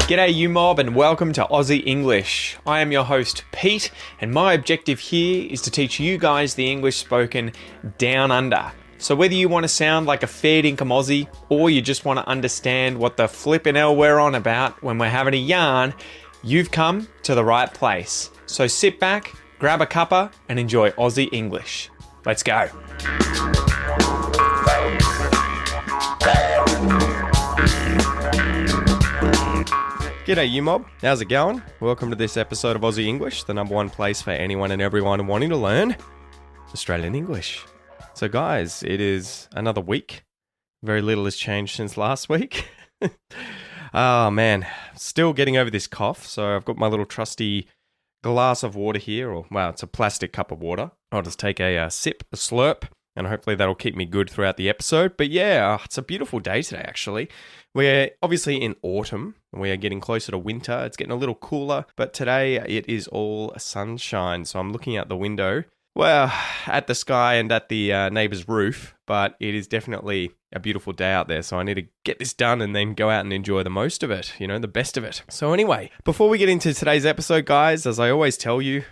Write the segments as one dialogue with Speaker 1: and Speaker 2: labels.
Speaker 1: G'day you mob and welcome to Aussie English. I am your host Pete and my objective here is to teach you guys the English spoken down under. So whether you want to sound like a fair dinkum Aussie or you just want to understand what the flippin' hell we're on about when we're having a yarn, you've come to the right place. So sit back, grab a cuppa and enjoy Aussie English. Let's go.
Speaker 2: G'day you mob, how's it going? Welcome to this episode of Aussie English, the number one place for anyone and everyone wanting to learn Australian English. So guys, it is another week. Very little has changed since last week. Oh man, still getting over this cough. So I've got my little trusty glass of water here, or wow, it's a plastic cup of water. I'll just take a sip, a slurp, and hopefully that'll keep me good throughout the episode. But yeah, it's a beautiful day today actually. We're obviously in autumn. We are getting closer to winter. It's getting a little cooler, but today it is all sunshine. So I'm looking out the window, well, at the sky and at the neighbor's roof, but it is definitely a beautiful day out there. So I need to get this done and then go out and enjoy the most of it, the best of it. So anyway, before we get into today's episode, guys, as I always tell you,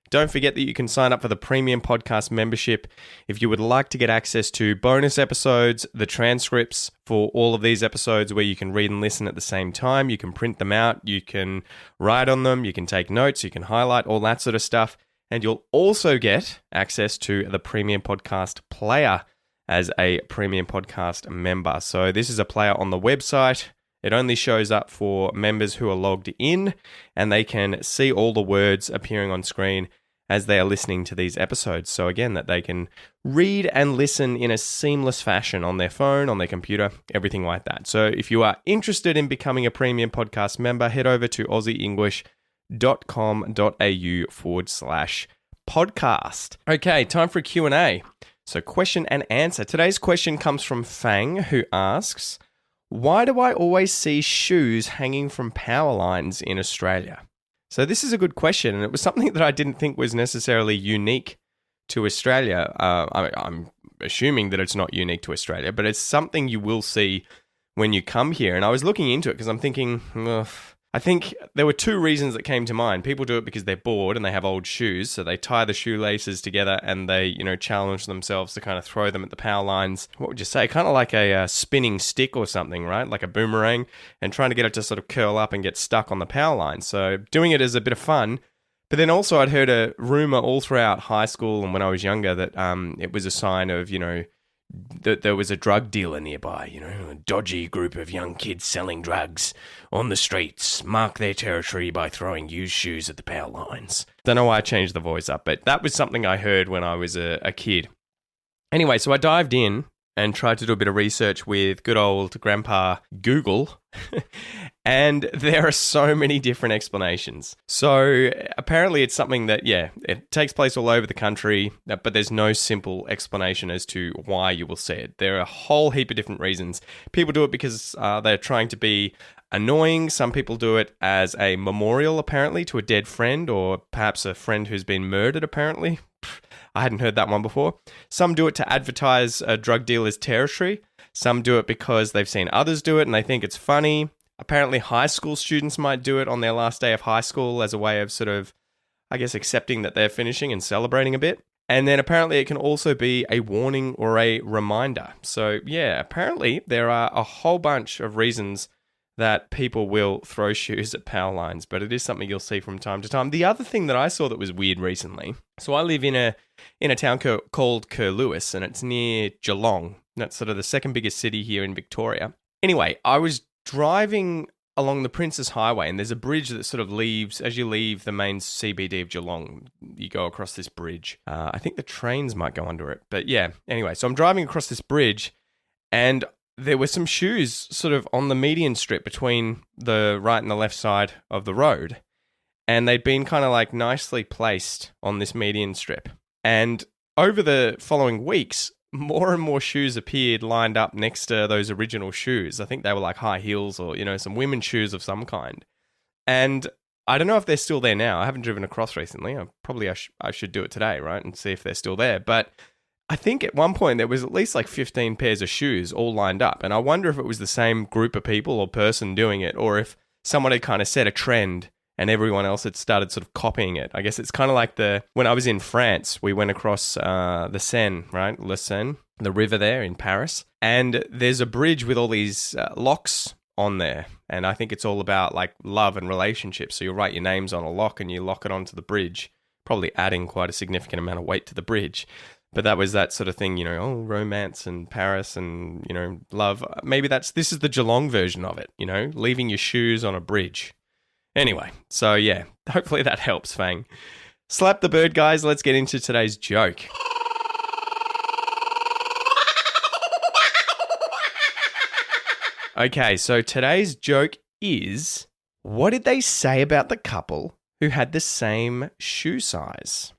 Speaker 2: don't forget that you can sign up for the premium podcast membership if you would like to get access to bonus episodes, the transcripts for all of these episodes where you can read and listen at the same time. You can print them out, you can write on them, you can take notes, you can highlight, all that sort of stuff. And you'll also get access to the premium podcast player as a premium podcast member. So this is a player on the website. It only shows up for members who are logged in, and they can see all the words appearing on screen as they are listening to these episodes. So again, that they can read and listen in a seamless fashion on their phone, on their computer, everything like that. So if you are interested in becoming a premium podcast member, head over to aussieenglish.com.au/podcast. Okay, time for a Q&A. So question and answer. Today's question comes from Fang, who asks, why do I always see shoes hanging from power lines in Australia? So this is a good question, and it was something that I didn't think was necessarily unique to Australia. I'm assuming that it's not unique to Australia, but it's something you will see when you come here. And I was looking into it because I'm thinking, I think there were two reasons that came to mind. People do it because they're bored and they have old shoes, so they tie the shoelaces together and they, challenge themselves to kind of throw them at the power lines. What would you say? Kind of like a spinning stick or something, right? Like a boomerang, and trying to get it to sort of curl up and get stuck on the power line. So doing it is a bit of fun. But then also I'd heard a rumor all throughout high school and when I was younger that it was a sign of, that there was a drug dealer nearby, a dodgy group of young kids selling drugs on the streets, mark their territory by throwing used shoes at the power lines. Don't know why I changed the voice up, but that was something I heard when I was a kid. Anyway, so I dived in and tried to do a bit of research with good old Grandpa Google, and there are so many different explanations. So apparently it's something that, it takes place all over the country, but there's no simple explanation as to why you will see it. There are a whole heap of different reasons. People do it because they're trying to be annoying. Some people do it as a memorial, apparently, to a dead friend, or perhaps a friend who's been murdered, apparently. I hadn't heard that one before. Some do it to advertise a drug dealer's territory. Some do it because they've seen others do it and they think it's funny. Apparently high school students might do it on their last day of high school as a way of sort of, accepting that they're finishing and celebrating a bit. And then apparently it can also be a warning or a reminder. So apparently there are a whole bunch of reasons that people will throw shoes at power lines, but it is something you'll see from time to time. The other thing that I saw that was weird recently, so I live in a town called Curlewis, and it's near Geelong. That's sort of the second biggest city here in Victoria. Anyway, I was driving along the Princes Highway, and there's a bridge that sort of leaves, as you leave the main CBD of Geelong, you go across this bridge. I think the trains might go under it, but anyway, so I'm driving across this bridge, and there were some shoes sort of on the median strip between the right and the left side of the road. And they'd been kind of like nicely placed on this median strip. And over the following weeks, more and more shoes appeared lined up next to those original shoes. I think they were like high heels or, some women's shoes of some kind. And I don't know if they're still there now. I haven't driven across recently. I should do it today, right? And see if they're still there. But I think at one point there was at least like 15 pairs of shoes all lined up. And I wonder if it was the same group of people or person doing it, or if someone had kind of set a trend and everyone else had started sort of copying it. I guess it's kind of like when I was in France, we went across the Seine, right? Le Seine, the river there in Paris. And there's a bridge with all these locks on there. And I think it's all about like love and relationships. So you write your names on a lock and you lock it onto the bridge, probably adding quite a significant amount of weight to the bridge. But that was that sort of thing, romance and Paris and, love. Maybe this is the Geelong version of it, leaving your shoes on a bridge. Anyway, so yeah, hopefully that helps, Fang. Slap the bird, guys. Let's get into today's joke. Okay, so today's joke is, what did they say about the couple who had the same shoe size?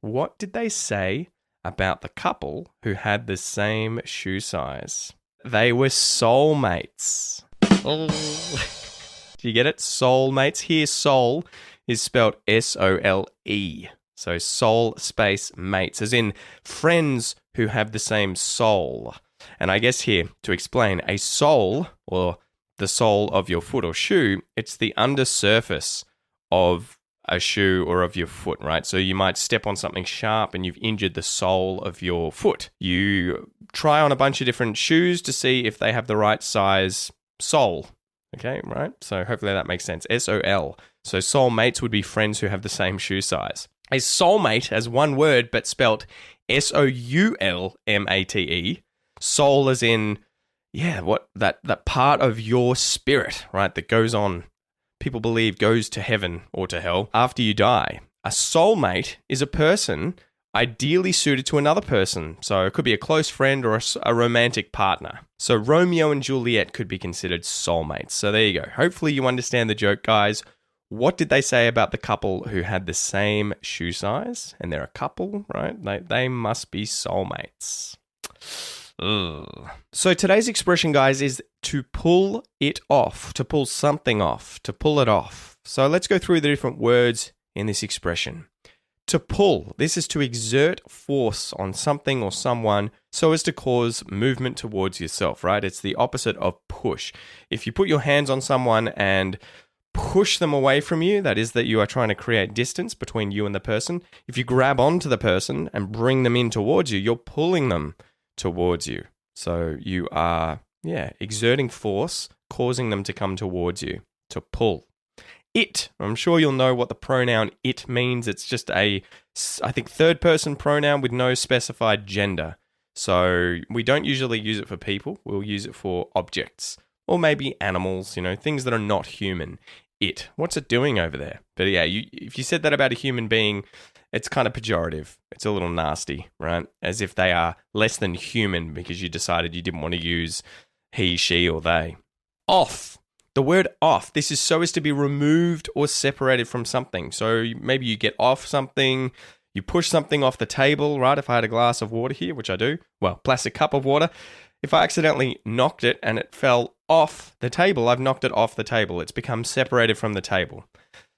Speaker 2: What did they say about the couple who had the same shoe size? They were soulmates. Do you get it? Soulmates. Here, soul is spelled S-O-L-E. So soul space mates, as in friends who have the same soul. And I guess here, to explain, a sole, or the sole of your foot or shoe, it's the undersurface of a shoe or of your foot, right? So you might step on something sharp and you've injured the sole of your foot. You try on a bunch of different shoes to see if they have the right size sole. Okay, right? So hopefully that makes sense. S-O-L. So soulmates would be friends who have the same shoe size. A soulmate as one word, but spelt S-O-U-L-M-A-T-E. Soul as in, that part of your spirit, right, that goes on, people believe goes to heaven or to hell after you die. A soulmate is a person ideally suited to another person. So it could be a close friend or a romantic partner. So Romeo and Juliet could be considered soulmates. So there you go. Hopefully you understand the joke, guys. What did they say about the couple who had the same shoe size? And they're a couple, right? They must be soulmates. Ugh. So today's expression, guys, is to pull it off, to pull something off, to pull it off. So let's go through the different words in this expression. To pull, this is to exert force on something or someone so as to cause movement towards yourself, right? It's the opposite of push. If you put your hands on someone and push them away from you, that is that you are trying to create distance between you and the person. If you grab onto the person and bring them in towards you, you're pulling them towards you. So you are, exerting force, causing them to come towards you, to pull. It, I'm sure you'll know what the pronoun it means. It's just third person pronoun with no specified gender. So we don't usually use it for people. We'll use it for objects or maybe animals, things that are not human. It, what's it doing over there? But yeah, if you said that about a human being, it's kind of pejorative. It's a little nasty, right? As if they are less than human because you decided you didn't want to use he, she, or they. Off. The word off, this is so as to be removed or separated from something. So maybe you get off something, you push something off the table, right? If I had a glass of water here, which I do, plastic cup of water, if I accidentally knocked it and it fell off the table, I've knocked it off the table. It's become separated from the table.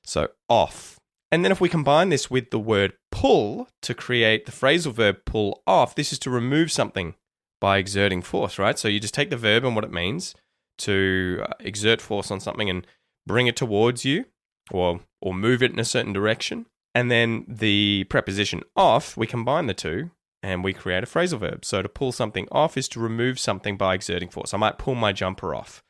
Speaker 2: So off. And then if we combine this with the word pull to create the phrasal verb pull off, this is to remove something by exerting force, right? So you just take the verb and what it means to exert force on something and bring it towards you or move it in a certain direction. And then the preposition off, we combine the two and we create a phrasal verb. So to pull something off is to remove something by exerting force. I might pull my jumper off,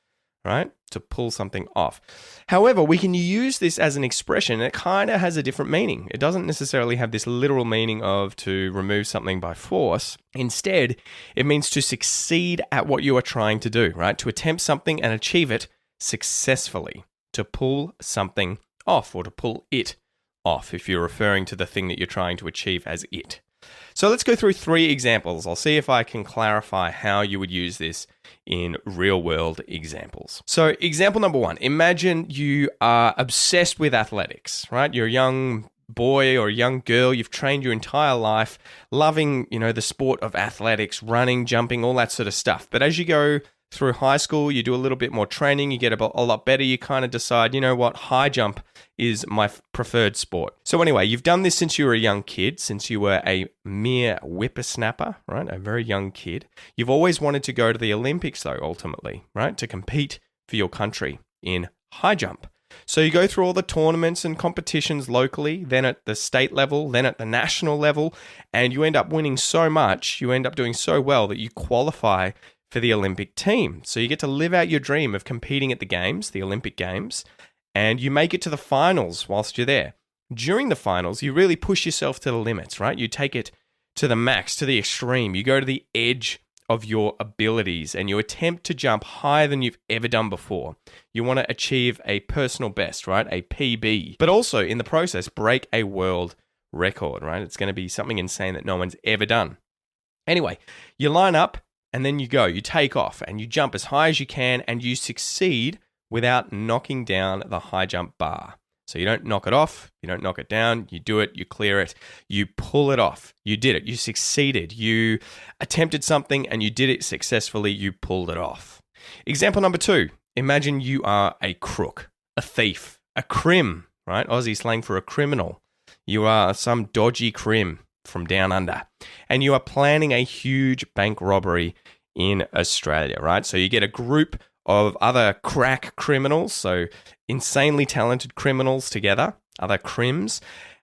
Speaker 2: right? To pull something off. However, we can use this as an expression. It kind of has a different meaning. It doesn't necessarily have this literal meaning of to remove something by force. Instead, it means to succeed at what you are trying to do, right? To attempt something and achieve it successfully. To pull something off or to pull it off if you're referring to the thing that you're trying to achieve as it. So let's go through 3 examples. I'll see if I can clarify how you would use this in real-world examples. So example number 1, imagine you are obsessed with athletics, right? You're a young boy or a young girl, you've trained your entire life, loving, the sport of athletics, running, jumping, all that sort of stuff. But as you go through high school, you do a little bit more training, you get a lot better, you kind of decide, high jump is my preferred sport. So anyway, you've done this since you were a young kid, since you were a mere whippersnapper, right? A very young kid. You've always wanted to go to the Olympics though, ultimately, right? To compete for your country in high jump. So you go through all the tournaments and competitions locally, then at the state level, then at the national level, and you end up winning so much, you end up doing so well that you qualify for the Olympic team. So you get to live out your dream of competing at the games, the Olympic Games, and you make it to the finals whilst you're there. During the finals, you really push yourself to the limits, right? You take it to the max, to the extreme. You go to the edge of your abilities and you attempt to jump higher than you've ever done before. You want to achieve a personal best, right? A PB. But also, in the process, break a world record, right? It's going to be something insane that no one's ever done. Anyway, you line up and then you go. You take off and you jump as high as you can and you succeed without knocking down the high jump bar. So you don't knock it off, you don't knock it down, you do it, you clear it, you pull it off. You did it, you succeeded. You attempted something and you did it successfully, you pulled it off. Example number 2, imagine you are a crook, a thief, a crim, right? Aussie slang for a criminal. You are some dodgy crim from down under and you are planning a huge bank robbery in Australia, right? So you get a group of other crack criminals, so insanely talented criminals together, other crims,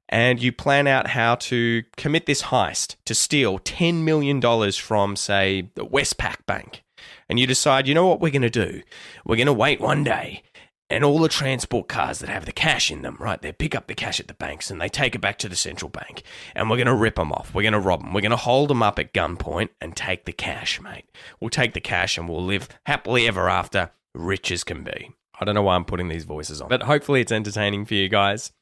Speaker 2: and you plan out how to commit this heist to steal $10 million from, say, the Westpac Bank. And you decide, you know what we're going to do? We're going to wait one day, and all the transport cars that have the cash in them, right, they pick up the cash at the banks and they take it back to the central bank. And we're going to rip them off. We're going to rob them. We're going to hold them up at gunpoint and take the cash, mate. We'll take the cash and we'll live happily ever after, rich as can be. I don't know why I'm putting these voices on, but hopefully it's entertaining for you guys.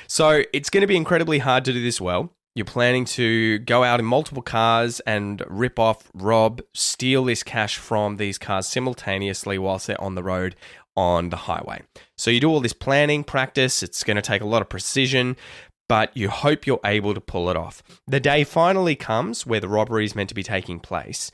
Speaker 2: So it's going to be incredibly hard to do this well. You're planning to go out in multiple cars and rip off, rob, steal this cash from these cars simultaneously whilst they're on the road on the highway. So you do all this planning, practice. It's going to take a lot of precision, but you hope you're able to pull it off. The day finally comes where the robbery is meant to be taking place.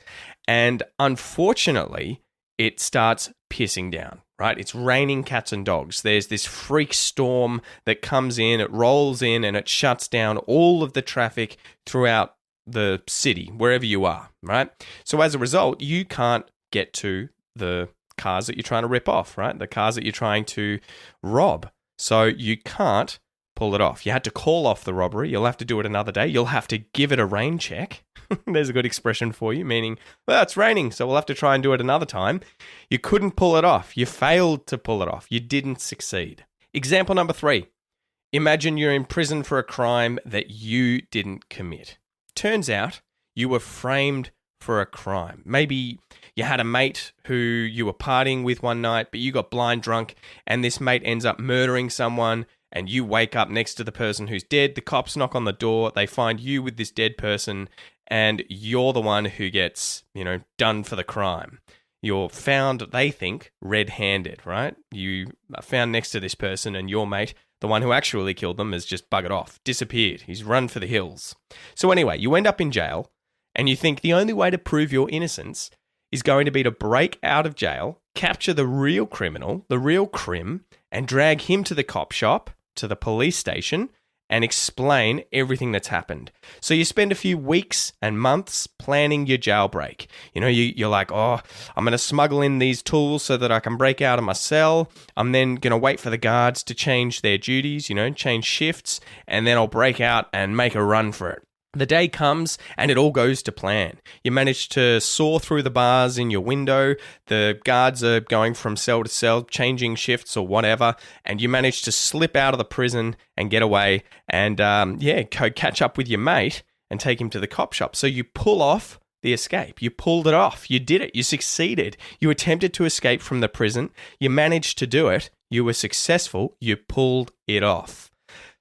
Speaker 2: And unfortunately, it starts pissing down, right? It's raining cats and dogs. There's this freak storm that comes in, it rolls in, and it shuts down all of the traffic throughout the city, wherever you are, right? So as a result, you can't get to the cars that you're trying to rip off, right? The cars that you're trying to rob. So you can't pull it off. You had to call off the robbery. You'll have to do it another day. You'll have to give it a rain check. There's a good expression for you, meaning, well, it's raining, so we'll have to try and do it another time. You couldn't pull it off. You failed to pull it off. You didn't succeed. Example number 3. Imagine you're in prison for a crime that you didn't commit. Turns out you were framed for a crime. Maybe you had a mate who you were partying with one night, but you got blind drunk, and this mate ends up murdering someone, and you wake up next to the person who's dead. The cops knock on the door. They find you with this dead person, and you're the one who gets, done for the crime. You're found, they think, red-handed, right? You are found next to this person, and your mate, the one who actually killed them, has just buggered off, disappeared. He's run for the hills. So anyway, you end up in jail, and you think the only way to prove your innocence is going to be to break out of jail, capture the real criminal, the real crim, and drag him to the cop shop, to the police station, and explain everything that's happened. So you spend a few weeks and months planning your jailbreak. You're like, oh, I'm going to smuggle in these tools so that I can break out of my cell. I'm then going to wait for the guards to change their duties, change shifts, and then I'll break out and make a run for it. The day comes and it all goes to plan. You manage to saw through the bars in your window. The guards are going from cell to cell, changing shifts or whatever, and you manage to slip out of the prison and get away and, go catch up with your mate and take him to the cop shop. So you pull off the escape. You pulled it off. You did it. You succeeded. You attempted to escape from the prison. You managed to do it. You were successful. You pulled it off.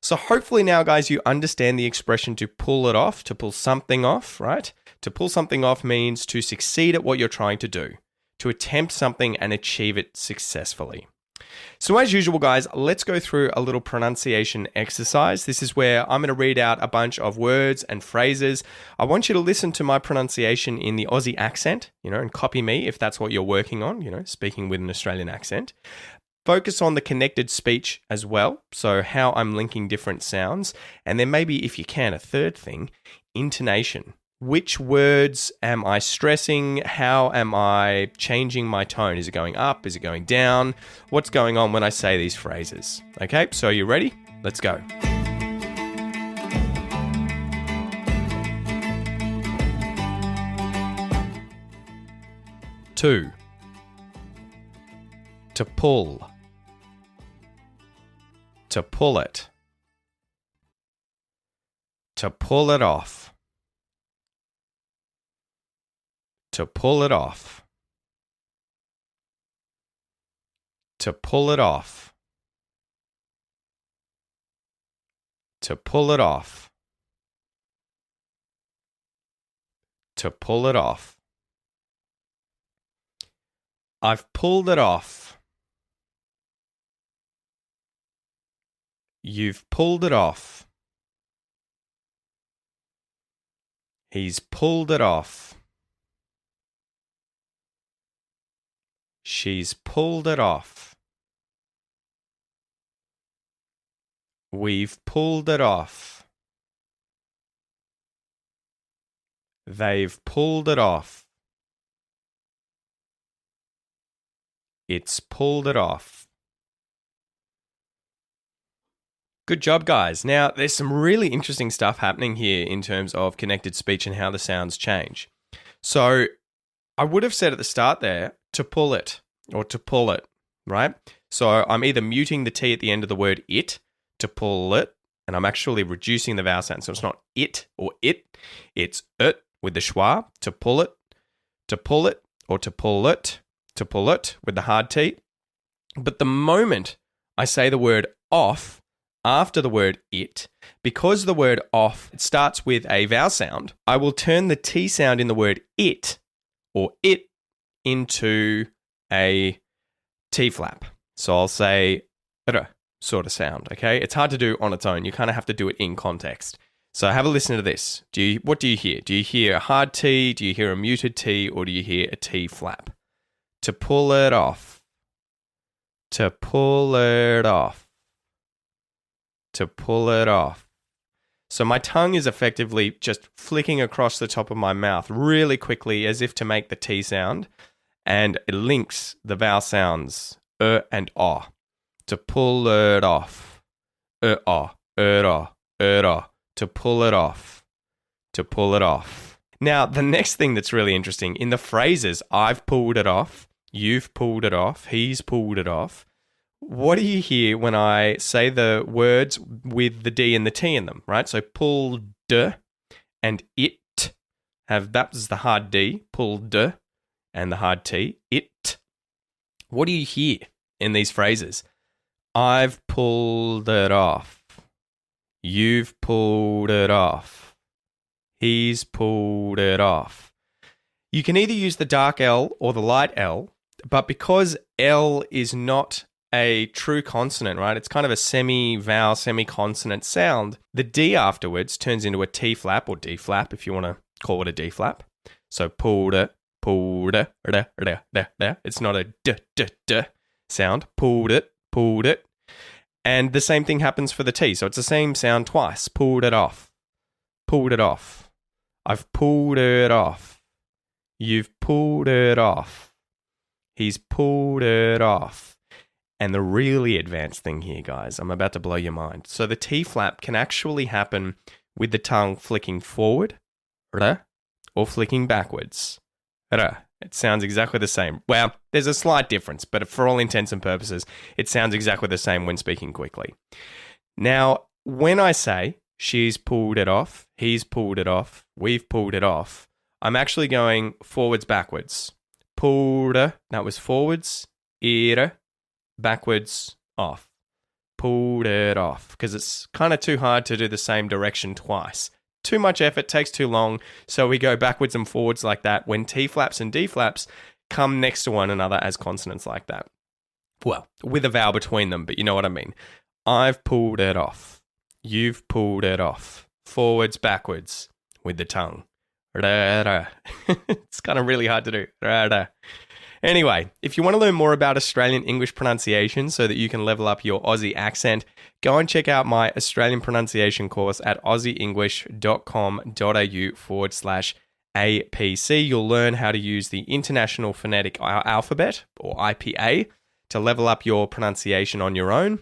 Speaker 2: So hopefully now, guys, you understand the expression to pull it off, to pull something off, right? To pull something off means to succeed at what you're trying to do, to attempt something and achieve it successfully. So as usual, guys, let's go through a little pronunciation exercise. This is where I'm going to read out a bunch of words and phrases. I want you to listen to my pronunciation in the Aussie accent, and copy me if that's what you're working on, speaking with an Australian accent. Focus on the connected speech as well, so how I'm linking different sounds. And then maybe, if you can, a third thing, intonation. which words am I stressing? How am I changing my tone? Is it going up? Is it going down? What's going on when I say these phrases? Okay, so are you ready? Let's go. Two. To pull. To pull it. To pull it off. To pull it off. To pull it off. To pull it off. To pull it off. I've pulled it off. You've pulled it off. He's pulled it off. She's pulled it off. We've pulled it off. They've pulled it off. It's pulled it off. Good job, guys. Now, there's some really interesting stuff happening here in terms of connected speech and how the sounds change. So, I would have said at the start there, to pull it, or to pull it, right? So, I'm either muting the T at the end of the word it, to pull it, and I'm actually reducing the vowel sound. So, it's not it or it, it's it with the schwa, to pull it, or to pull it with the hard T. But the moment I say the word off, after the word it, because the word off it starts with a vowel sound, I will turn the T sound in the word it or it into a T flap. So I'll say sort of sound, okay? It's hard to do on its own. You kind of have to do it in context. So have a listen to this. What do you hear? Do you hear a hard T? Do you hear a muted T? Or do you hear a T flap? To pull it off. To pull it off. To pull it off. So my tongue is effectively just flicking across the top of my mouth really quickly as if to make the T sound, and it links the vowel sounds and ah. To pull it off. Ah, to pull it off. To pull it off. Now, the next thing that's really interesting, in the phrases, I've pulled it off, you've pulled it off, he's pulled it off, what do you hear when I say the words with the D and the T in them, right? So pulled and it have, that was the hard D, pulled and the hard T, it. What do you hear in these phrases? I've pulled it off. You've pulled it off. He's pulled it off. You can either use the dark L or the light L, but because L is not a true consonant, right? It's kind of a semi-vowel, semi-consonant sound. The D afterwards turns into a T flap or D flap if you want to call it a D flap. So pulled it, it's not a d sound. Pulled it. And the same thing happens for the T. So it's the same sound twice. Pulled it off. Pulled it off. I've pulled it off. You've pulled it off. He's pulled it off. And the really advanced thing here, guys, I'm about to blow your mind. So the T flap can actually happen with the tongue flicking forward, or flicking backwards. It sounds exactly the same. Well, there's a slight difference, but for all intents and purposes, it sounds exactly the same when speaking quickly. Now, when I say she's pulled it off, he's pulled it off, we've pulled it off, I'm actually going forwards, backwards. Pulled, that was forwards, backwards, off. Pulled it off, because it's kind of too hard to do the same direction twice. Too much effort, takes too long, so we go backwards and forwards like that when T flaps and D flaps come next to one another as consonants like that. Well, with a vowel between them, but you know what I mean. I've pulled it off. You've pulled it off. Forwards, backwards, with the tongue. It's kind of really hard to do. Anyway, if you want to learn more about Australian English pronunciation so that you can level up your Aussie accent, go and check out my Australian pronunciation course at aussieenglish.com.au/APC. You'll learn how to use the International Phonetic Alphabet, or IPA, to level up your pronunciation on your own.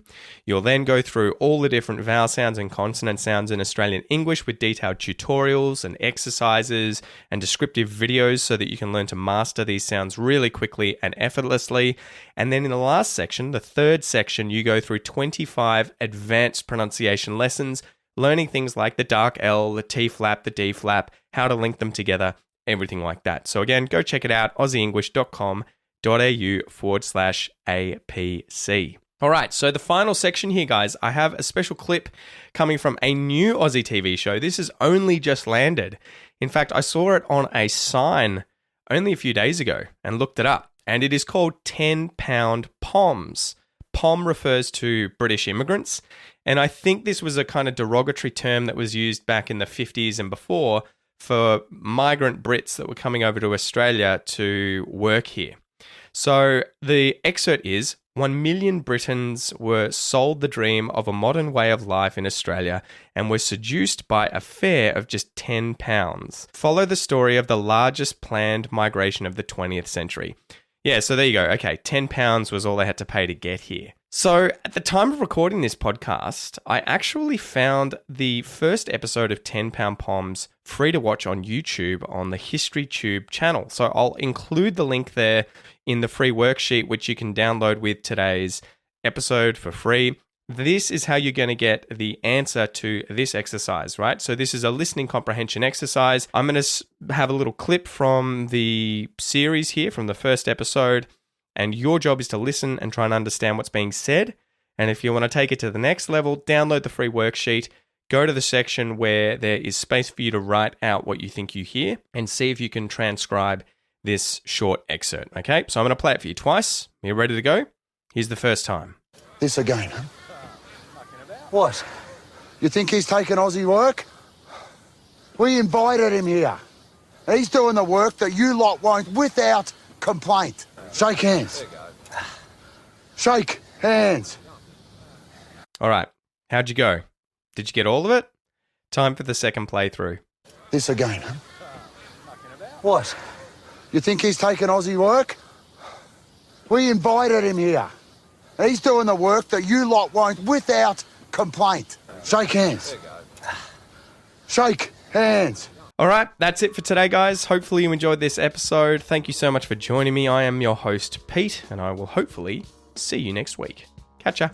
Speaker 2: You'll then go through all the different vowel sounds and consonant sounds in Australian English with detailed tutorials and exercises and descriptive videos so that you can learn to master these sounds really quickly and effortlessly. And then in the last section, the third section, you go through 25 advanced pronunciation lessons, learning things like the dark L, the T flap, the D flap, how to link them together, everything like that. So again, go check it out, aussieenglish.com.au/APC. All right, so the final section here, guys, I have a special clip coming from a new Aussie TV show. This has only just landed. In fact, I saw it on a sign only a few days ago and looked it up, and it is called 10-Pound Poms. Pom refers to British immigrants, and I think this was a kind of derogatory term that was used back in the 50s and before for migrant Brits that were coming over to Australia to work here. So the excerpt is, 1 million Britons were sold the dream of a modern way of life in Australia and were seduced by a fare of just £10. Follow the story of the largest planned migration of the 20th century. Yeah, so there you go. Okay, £10 was all they had to pay to get here. So at the time of recording this podcast, I actually found the first episode of 10-Pound Poms free to watch on YouTube on the History Tube channel. So I'll include the link there in the free worksheet, which you can download with today's episode for free. This is how you're going to get the answer to this exercise, right? So this is a listening comprehension exercise. I'm going to have a little clip from the series here, from the first episode, and your job is to listen and try and understand what's being said. And if you want to take it to the next level, download the free worksheet, go to the section where there is space for you to write out what you think you hear, and see if you can transcribe this short excerpt, okay? So I'm going to play it for you twice. Are you ready to go? Here's the first time.
Speaker 3: This again, huh? What? You think he's taking Aussie work? We invited him here. He's doing the work that you lot won't without complaint. Shake hands. Shake hands.
Speaker 2: All right. How'd you go? Did you get all of it? Time for the second playthrough.
Speaker 3: This again, huh? What? You think he's taking Aussie work? We invited him here. He's doing the work that you lot won't without complaint. Shake hands. Shake hands.
Speaker 2: All right, that's it for today, guys. Hopefully you enjoyed this episode. Thank you so much for joining me. I am your host, Pete, and I will hopefully see you next week. Catch ya.